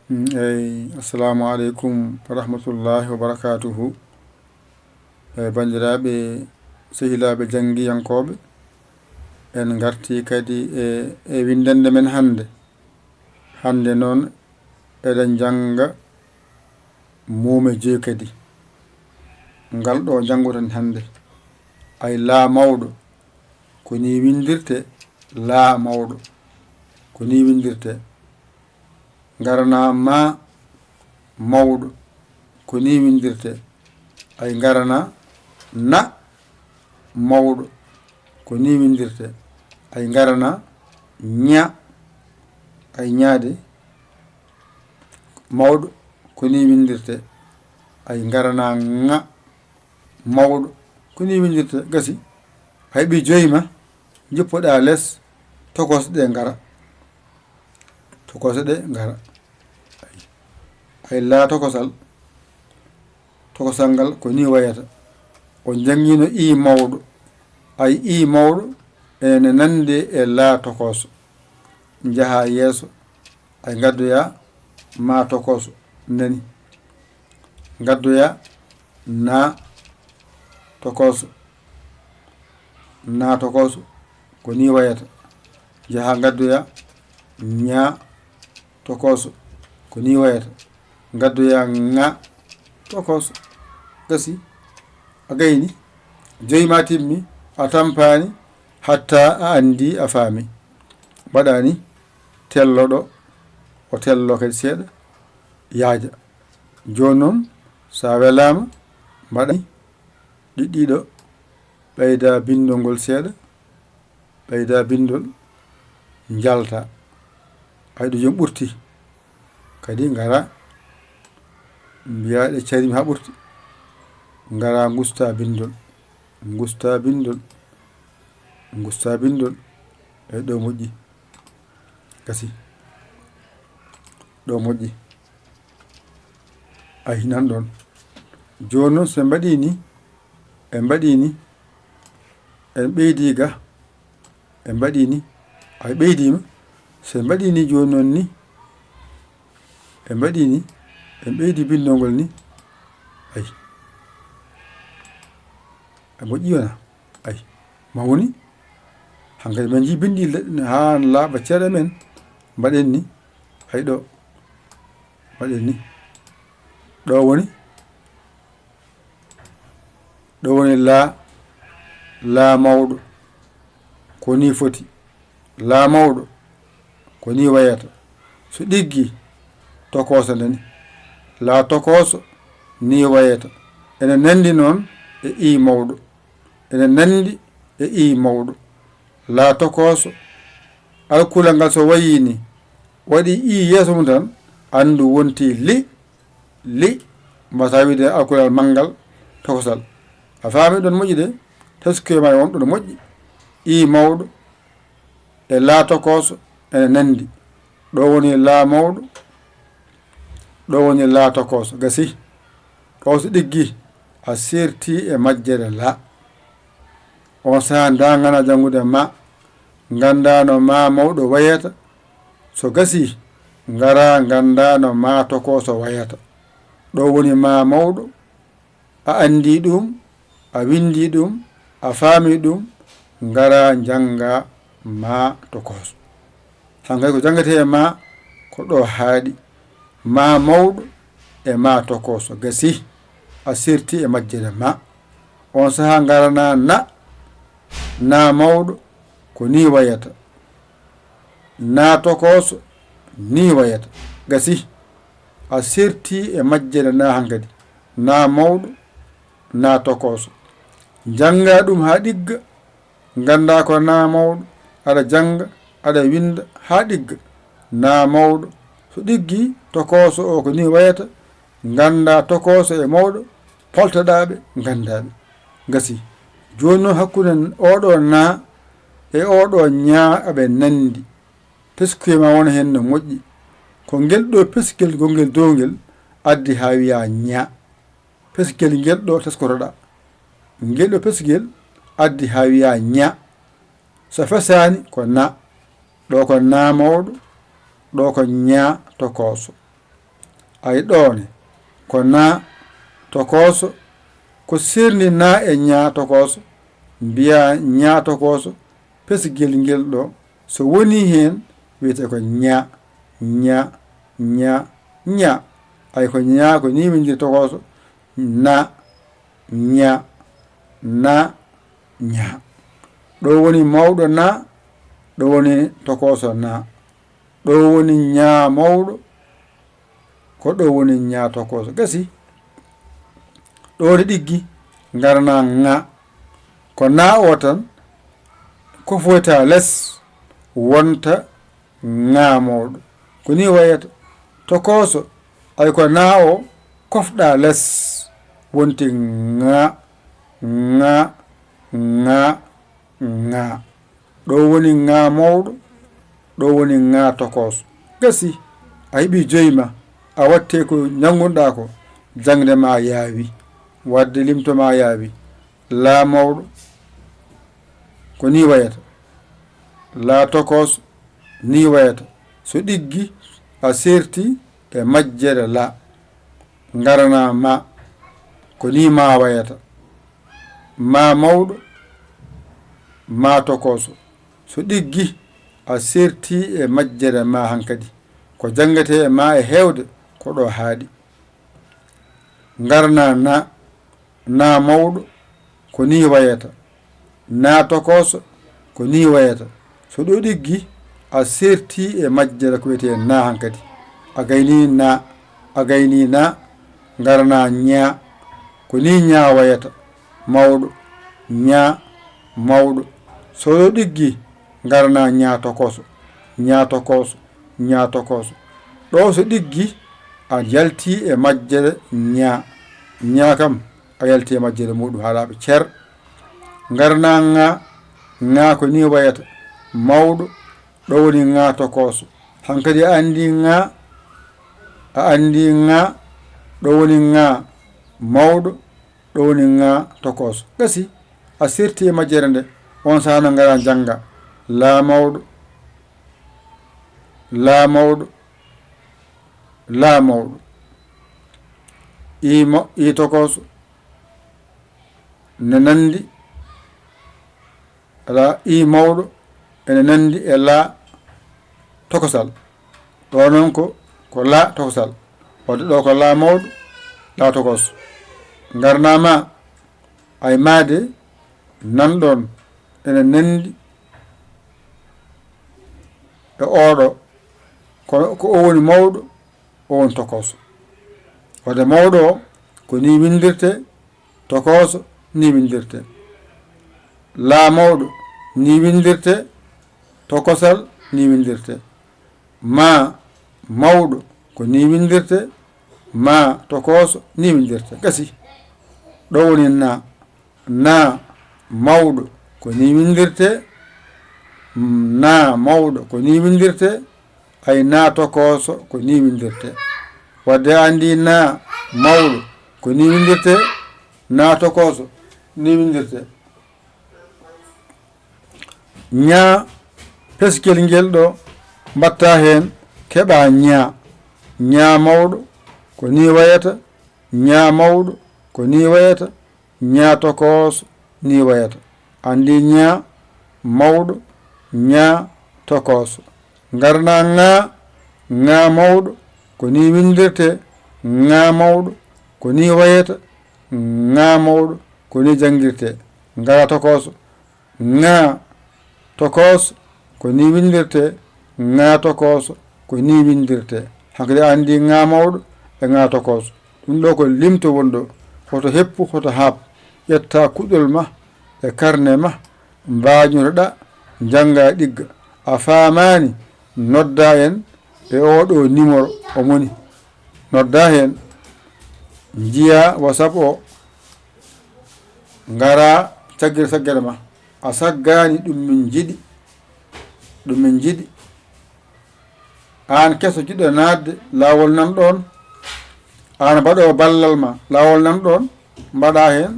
Assalamu alaikum wa rahmatullahi wa barakatuhu. Bandiraɓe sehilaɓe janggiyankoɓe, en garti kadi e windande men hande noon eɗen janga muume joyi kadi. Ngal ɗo janngoten hande ay laa mawɗo ko ni windirte. Laa mawɗo ko ni windirte. Garana ma mawɗo ko ni windirte. Ay garana na mawɗo ko ni windirte. Ay garana ña ay ñaade mawɗo ko ni windirte. Ay garana ŋa mawɗo ko ni windirte. Gasi hay ɓi joyi ma jippoɗa less tokosɗe ngara. Tokosɗe ngara. Ay laa tokosal ngal ko ni wayata. O jangino i mawɗo. Ay i mawɗo ene nande e laa tokoso. Jaha yeeso ay gaddoya ma tokoso nani. Gaddoya na tokoso. Na tokoso ko ni wayata. Jaha gaddoya ña tokoso ko ni wayata. Gaddoya ŋa tokoso. Gasi a gayni joyi ma timmi a tampani hatta a andi a faami. Mbaɗani telloɗo o tello kadi seeɗa yaaja. Joni noon sa welama mbaɗani ɗiɗɗiɗo ɓeyda bindol ngol seeɗa. Ɓeyda bindol jalta. Hayɗo joni ɓurti kadi ngara mbiyaɗe carimi ha ɓurti. Ngara gusta bindol. Gusta bindol. Gusta bindol. Eyi ɗo moƴƴi. Gasi ɗo moƴƴi. Ayi nan ɗon. Joni noon so mbaɗi ni en ɓeydi ga. En mbaɗi ni ay ɓeydima. So mbaɗi ni joni noon ni en mbaɗi ni en ɓeydi bindol ngol ni ay a moƴƴi wona ay mawni hankadi min ji bindi ha laaɓa ceeɗa men mbaɗen ni hay ɗo mbaɗen ni ɗo woni laa mawɗo ko ni foti. Laa mawɗo ko ni wayata. So ɗiggi tokoso nani. Laa tokoso ni wayata. Ene nandi noon e i mawɗo. Ene nandi e i mawɗo. Laa tokoso alkulal ngal so wayini waɗi i yeeso mum tan andu wonti li mbasa wiide alkulal manggal tokosal. A faami ɗon moƴƴi de teskoye ma wonɗo no moƴƴi. I mawɗo e laa tokoso ene nandi. Ɗo woni laa mawɗo. Ɗo woni laa tokoso. Gasi ɗo so ɗiggi a serti e majjere la. On saha dagana janngude ma ganda no ma mawɗo wayata. So gasi ngara ganda no ma tokoso wayata. Ɗo woni ma mawɗo. A andi ɗum, a windi ɗum, a faami ɗum, ngara janga ma tokoso. Hankadi ko jangate e ma ko ɗo haaɗi. Ma mawɗo e ma tokoso. Gasi a serti e majjere ma. On saha garana na mawɗo ko ni wayata. Na tokoso ni wayata. Gasi a serti e majjere na hankadi. Na mawɗo na tokoso. Janga ɗum ha ɗigga. Ganda ko na mawɗo. Aɗa janga aɗa winda ha ɗigga. Na mawɗo so ɗiggi tokoso o ko ni wayata. Ganda tokoso e mawɗo poltoɗaɓe gandaɓe. Gasi joni noon hakkude oɗo na e oɗo ña aɓe nandi. Teskuye ma wona hen no moƴƴi. Ko ngel ɗo peskel gongel downgel addi ha wiya ña. Peskel ngel ɗo teskotoɗa. Ngel ɗo peskel addi ha wiya ña. So fesani ko na. Ɗo ko na mawɗo. Ɗo ko ña tokoso. ay ɗoone ko na tokoso ko serni na e ña tokoso mbiya ña tokoso pesgel ngel ɗo so woni hen wiyete ko ña ña ña ña ay ko ña ko ni min jiri tokoso na ña na ña ɗo woni mawɗo na ɗo woni tokoso na ɗo woni ña mawɗo ko ɗo woni ña tokoso gasi ɗo de ɗiggi garna ŋa ko na o tan ko foyta less wonta ŋa mawɗo ko ni wayata tokoso ay ko na o kofɗa less wonti ŋa ŋa ŋa ŋa ɗo woni ŋa mawɗo ɗo woni ŋa tokoso gasi a heeɓi joyima a watte ko janggunɗa ko jangde ma yaawi wadde limto ma yaawi la mawɗo ko ni wayata la tokoso ni wayata so ɗiggi a serti e majjere la garana ma ko ni ma wayata ma mawɗo ma tokoso so ɗiggi a serti e majjere ma hankadi ko jangate e ma e hewde ko ɗo haaɗi garna na mawɗo ko ni wayata na tokoso ko ni wayata so ɗo ɗiggi a serti e majjere ko wiyete na hankadi a gayni na garna ña ko ni ña wayata mawɗo ña mawɗo so ɗo ɗiggi garna ña tokoso ña tokoso ña tokoso ɗo so ɗiggi a yalti e majjere ña kam a yalti e majjere muɗum haalaɓe cer garna ŋa ko ni wayata mawɗo ɗo woni ŋa tokoso hankadi a andi ŋa ɗo woni ŋa mawɗo ɗo woni ŋa tokoso gasi a serti e majjere nde on sahano gara jangga la mawɗo la mawɗo la mawɗo i tokoso ne nandi la i mawɗo ene nandi e la tokosal ɗo noon ko la tokosal wadde ɗo ko la mawɗo la tokoso garnama ay maade nanɗon ene nandi e oɗo ko o woni mawɗo o woni tokoso wadde mawɗo o ko ni windirte tokoso ni windirte la mawɗo ni windirte tokosal ni windirte ma mawɗo ko ni windirte ma tokoso ni windirte gasi ɗo woni na mawɗo ko ni windirte na mawɗo ko ni windirte ay na tokoso ko ni windirte wadde andi na mawɗo ko ni windirte na tokoso ni windirte ña peskel ngel ɗo mbatta hen keɓa ña mawɗo ko ni wayata ña mawɗo ko ni wayata ña tokoso ni wayata andi ña mawɗo ña tokoso garna ŋa mawɗo ko ni windirte ŋa mawɗo ko ni wayata ŋa mawɗo ko ni jangirte ngara tokoso ŋa tokoso ko ni windirte ŋa tokoso ko ni windirte hankadi andi ŋa mawɗo e ŋa tokoso ɗum ɗo ko limto wonɗo hoto heppu hoto haab ƴetta kuɗol ma e karne ma mbañotoɗa jangga ɗigga a famani nodda en e oɗo numéro o moni nodda hen jiya WhatsApp o ngara caggere saggere ma a saggani ɗum min jiɗi an keso jiɗɗo nadde lawol nan ɗon an mbaɗo ballal ma lawol nan ɗon mbaɗa hen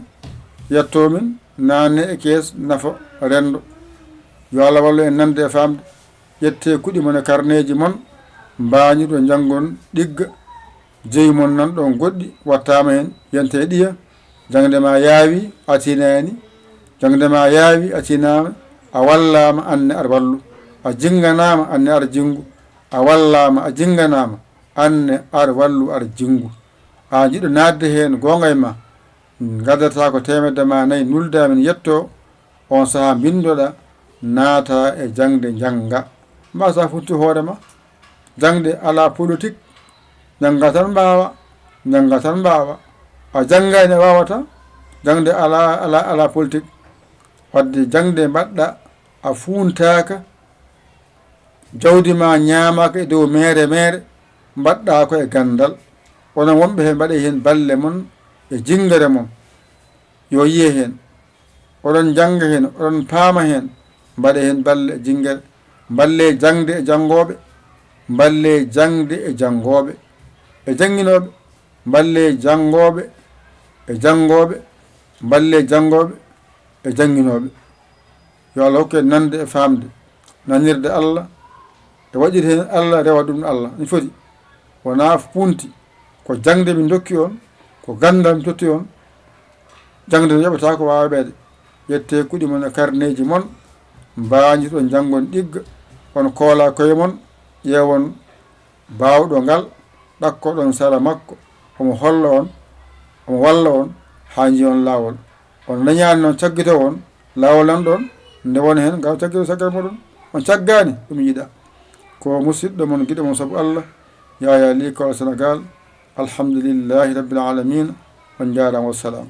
yetto min nanne e kees nafa rendo yo Allah wallu en nande e famde ƴette kuɗi mon e carnet ji mon mbañi ɗo janggon ɗigga jeyi mon nan ɗon goɗɗi wattama hen yente e ɗiya jangde ma yaawi a tinani jangde ma yaawi a tinama a wallama anne aɗa wallu a jinganama anne aɗa jingu a wallama a jinganama anne aɗa wallu aɗa jingu a jiɗɗo nadde hen gonga e ma gaddata ko temedde ma nayyi nulda min yetto on saaha bindoɗa naata e jangde jangga mbasa funti hoorema jangde ala politique jangga tan mbawa jangga tan mbawa a janggani a wawata jangde ala politique wadde jangde mbaɗɗa a funtaka jawdi ma ñamaka e dow mere mbaɗɗa ko e gandal onon wonɓe hen mbaɗe hen balle mon e jingere mon yo yiye hen oɗon jangga hen oɗon paama hen mbaɗe hen balle e jingere balle jangde e jangoɓe balle jangde e jangoɓe e jangguinoɓe balle jangoɓe e jangoɓe balle jangoɓe e jangguinoɓe yo Allah hokke nande e famde nanirde Allah e waɗirde hen Allah rewa ɗum Allah ni foti wona punti ko jangde min dokki on ko gandal min totti on jangde no yoɓata ko waweɓede yette kuɗi mon e carnet mon mbañi ɗon janggon ɗigga on koola koye mon ƴewon bawɗo ngal ɗakkoɗon sara makko omo holla on omo walla on ha jiyon lawol on dañani noon caggito on lawol nan ɗon nde wona hen gaw caggito saggal moɗon on caggani ɗum yiiɗa ko musidɗo mon guiɗo mon saabu Allah Yaya Ly Kawal Sénégal alhamdulillahi rabbil alamin on jarama wassalam